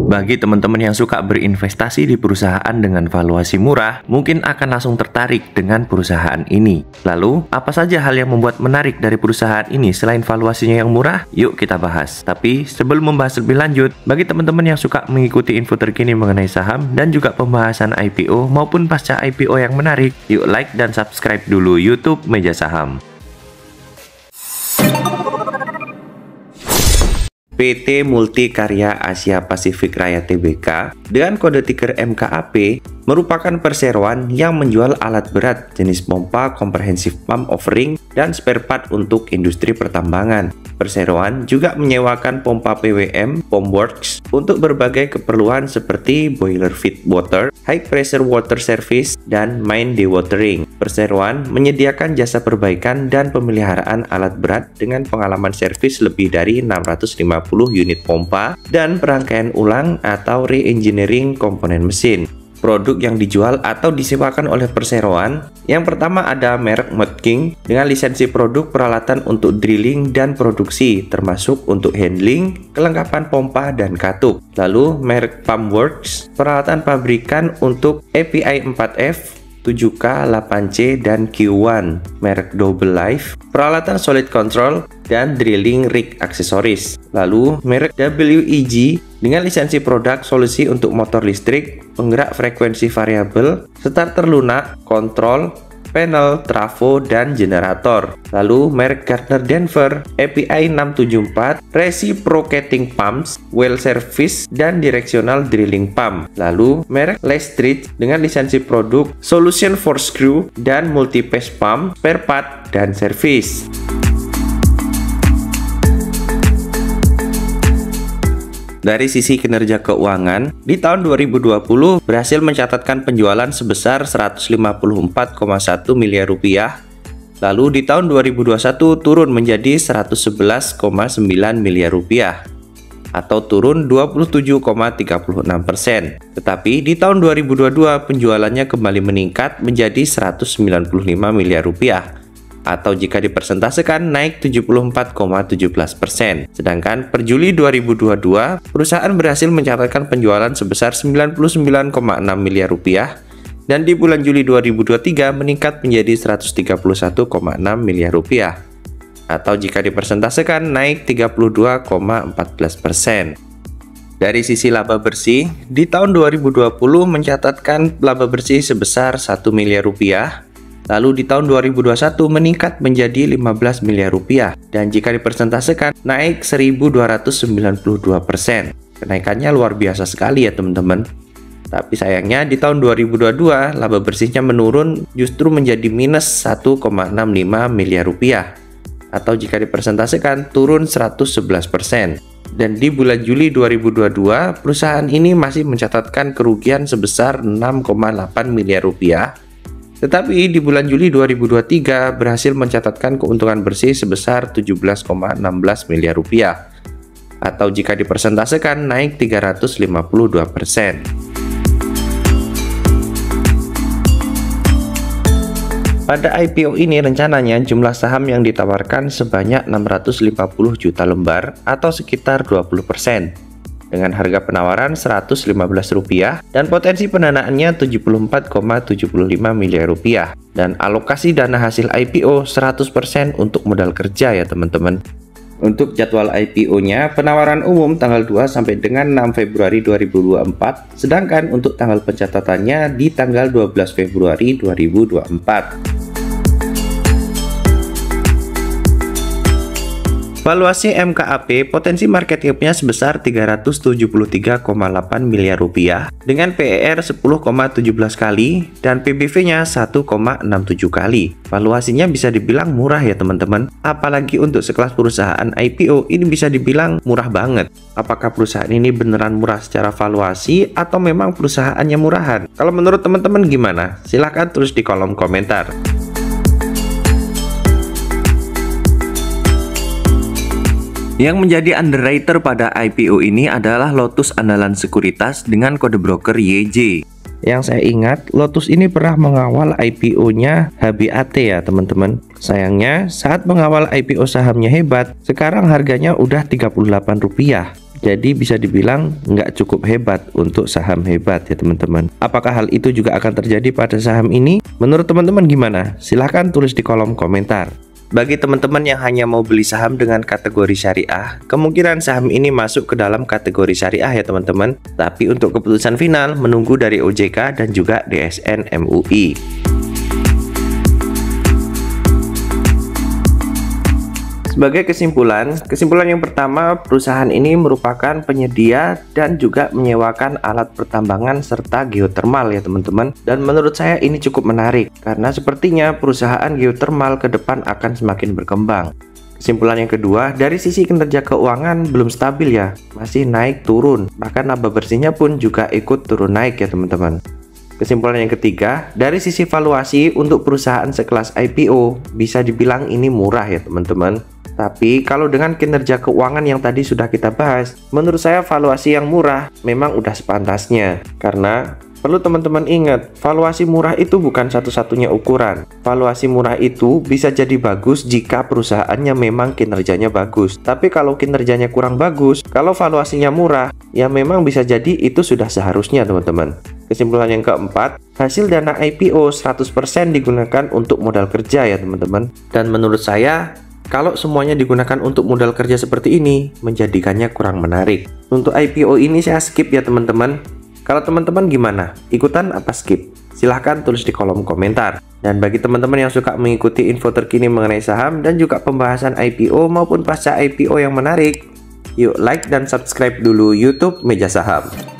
Bagi teman-teman yang suka berinvestasi di perusahaan dengan valuasi murah, mungkin akan langsung tertarik dengan perusahaan ini. Lalu, apa saja hal yang membuat menarik dari perusahaan ini selain valuasinya yang murah? Yuk kita bahas. Tapi sebelum membahas lebih lanjut, bagi teman-teman yang suka mengikuti info terkini mengenai saham dan juga pembahasan IPO maupun pasca IPO yang menarik, yuk like dan subscribe dulu YouTube Meja Saham. PT Multikarya Asia Pasifik Raya Tbk dengan kode tiker MKAP merupakan perseroan yang menjual alat berat jenis pompa comprehensive pump offering dan spare part untuk industri pertambangan. Perseroan juga menyewakan pompa PWM, Pumpworks, untuk berbagai keperluan seperti boiler feed water, high pressure water service, dan mine dewatering. Perseroan menyediakan jasa perbaikan dan pemeliharaan alat berat dengan pengalaman servis lebih dari 650 unit pompa dan perangkaian ulang atau re-engineering komponen mesin. Produk yang dijual atau disewakan oleh perseroan, yang pertama ada merek Mudking dengan lisensi produk peralatan untuk drilling dan produksi, termasuk untuk handling, kelengkapan pompa, dan katup. Lalu merek Pumpworks, peralatan pabrikan untuk API 4F, 7K, 8C, dan Q1, merek Double Life, peralatan solid control, dan drilling rig aksesoris. Lalu, merek WEG dengan lisensi produk solusi untuk motor listrik, penggerak frekuensi variabel, starter lunak, kontrol, panel, trafo, dan generator. Lalu merek Gardner Denver, API 674, reciprocating pumps, well service, dan directional drilling pump. Lalu merek Lestridge dengan lisensi produk solution for screw dan multi-phase pump, spare part, dan service. Dari sisi kinerja keuangan, di tahun 2020 berhasil mencatatkan penjualan sebesar 154,1 miliar rupiah. Lalu di tahun 2021 turun menjadi 111,9 miliar rupiah atau turun 27,36%. Tetapi di tahun 2022 penjualannya kembali meningkat menjadi 195 miliar rupiah. Atau jika dipersentasekan naik 74,17%. Sedangkan per Juli 2022, perusahaan berhasil mencatatkan penjualan sebesar 99,6 miliar rupiah dan di bulan Juli 2023 meningkat menjadi 131,6 miliar rupiah. Atau jika dipersentasekan naik 32,14%. Dari sisi laba bersih, di tahun 2020 mencatatkan laba bersih sebesar 1 miliar rupiah. Lalu di tahun 2021 meningkat menjadi 15 miliar rupiah dan jika dipersentasekan naik 1292%. Kenaikannya luar biasa sekali ya teman-teman. Tapi sayangnya di tahun 2022 laba bersihnya menurun justru menjadi minus 1,65 miliar rupiah atau jika dipersentasekan turun 111%. Dan di bulan Juli 2022 perusahaan ini masih mencatatkan kerugian sebesar 6,8 miliar rupiah. Tetapi di bulan Juli 2023 berhasil mencatatkan keuntungan bersih sebesar 17,16 miliar rupiah atau jika dipersentasekan naik 352%. Pada IPO ini rencananya jumlah saham yang ditawarkan sebanyak 650 juta lembar atau sekitar 20%. Dengan harga penawaran Rp115 dan potensi pendanaannya Rp74,75 miliar rupiah dan alokasi dana hasil IPO 100% untuk modal kerja ya teman-teman. Untuk jadwal IPO-nya penawaran umum tanggal 2 sampai dengan 6 Februari 2024, sedangkan untuk tanggal pencatatannya di tanggal 12 Februari 2024. Valuasi MKAP potensi market cap-nya sebesar 373,8 miliar rupiah dengan PER 10,17 kali dan PBV-nya 1,67 kali. Valuasinya bisa dibilang murah ya teman-teman. Apalagi untuk sekelas perusahaan IPO ini bisa dibilang murah banget. Apakah perusahaan ini beneran murah secara valuasi atau memang perusahaannya murahan? Kalau menurut teman-teman gimana? Silahkan tulis di kolom komentar. Yang menjadi underwriter pada IPO ini adalah Lotus Andalan Sekuritas dengan kode broker YJ. Yang saya ingat, Lotus ini pernah mengawal IPO-nya HBAT ya teman-teman. Sayangnya, saat mengawal IPO sahamnya hebat, sekarang harganya udah Rp38. Jadi bisa dibilang nggak cukup hebat untuk saham hebat ya teman-teman. Apakah hal itu juga akan terjadi pada saham ini? Menurut teman-teman gimana? Silahkan tulis di kolom komentar. Bagi teman-teman yang hanya mau beli saham dengan kategori syariah, kemungkinan saham ini masuk ke dalam kategori syariah ya teman-teman. Tapi untuk keputusan final menunggu dari OJK dan juga DSN MUI. Sebagai kesimpulan yang pertama, perusahaan ini merupakan penyedia dan juga menyewakan alat pertambangan serta geotermal ya teman-teman. Dan menurut saya ini cukup menarik karena sepertinya perusahaan geotermal ke depan akan semakin berkembang. Kesimpulan yang kedua, dari sisi kinerja keuangan belum stabil ya, masih naik turun, bahkan laba bersihnya pun juga ikut turun naik ya teman-teman. Kesimpulan yang ketiga, dari sisi valuasi untuk perusahaan sekelas IPO bisa dibilang ini murah ya teman-teman. Tapi kalau dengan kinerja keuangan yang tadi sudah kita bahas, menurut saya valuasi yang murah memang udah sepantasnya. Karena perlu teman-teman ingat, valuasi murah itu bukan satu-satunya ukuran. Valuasi murah itu bisa jadi bagus jika perusahaannya memang kinerjanya bagus. Tapi kalau kinerjanya kurang bagus, kalau valuasinya murah, ya memang bisa jadi itu sudah seharusnya teman-teman. Kesimpulan yang keempat, hasil dana IPO 100% digunakan untuk modal kerja ya teman-teman. Dan menurut saya, kalau semuanya digunakan untuk modal kerja seperti ini, menjadikannya kurang menarik. Untuk IPO ini saya skip ya teman-teman. Kalau teman-teman gimana? Ikutan apa skip? Silahkan tulis di kolom komentar. Dan bagi teman-teman yang suka mengikuti info terkini mengenai saham dan juga pembahasan IPO maupun pasca IPO yang menarik, yuk like dan subscribe dulu YouTube Meja Saham.